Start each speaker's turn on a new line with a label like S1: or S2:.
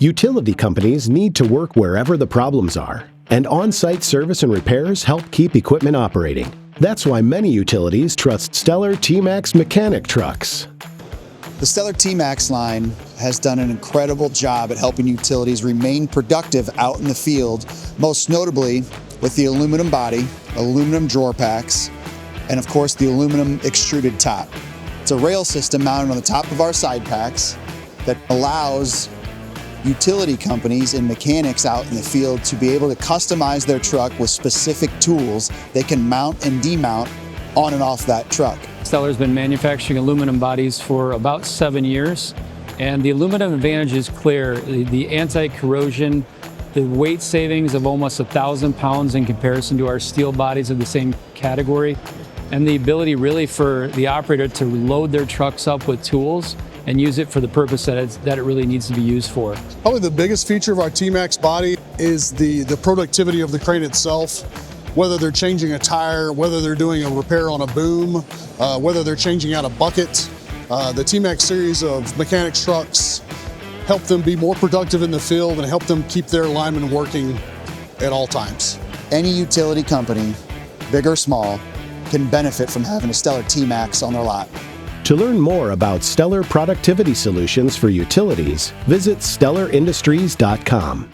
S1: Utility companies need to work wherever the problems are, and on-site service and repairs help keep equipment operating. That's why many utilities trust Stellar TMAX mechanic trucks.
S2: The Stellar TMAX line has done an incredible job at helping utilities remain productive out in the field, most notably with the aluminum body, aluminum drawer packs, and of course the aluminum extruded top. It's a rail system mounted on the top of our side packs that allows utility companies and mechanics out in the field to be able to customize their truck with specific tools they can mount and demount on and off that truck.
S3: Stellar's been manufacturing aluminum bodies for about 7 years, and the aluminum advantage is clear. The anti-corrosion, the weight savings of almost 1,000 pounds in comparison to our steel bodies of the same category, and the ability really for the operator to load their trucks up with tools and use it for the purpose that it really needs to be used for.
S4: Probably the biggest feature of our TMAX body is the productivity of the crane itself. Whether they're changing a tire, whether they're doing a repair on a boom, whether they're changing out a bucket, the TMAX series of mechanics trucks help them be more productive in the field and help them keep their linemen working at all times.
S2: Any utility company, big or small, can benefit from having a Stellar TMAX on their lot.
S1: To learn more about Stellar productivity solutions for utilities, visit stellarindustries.com.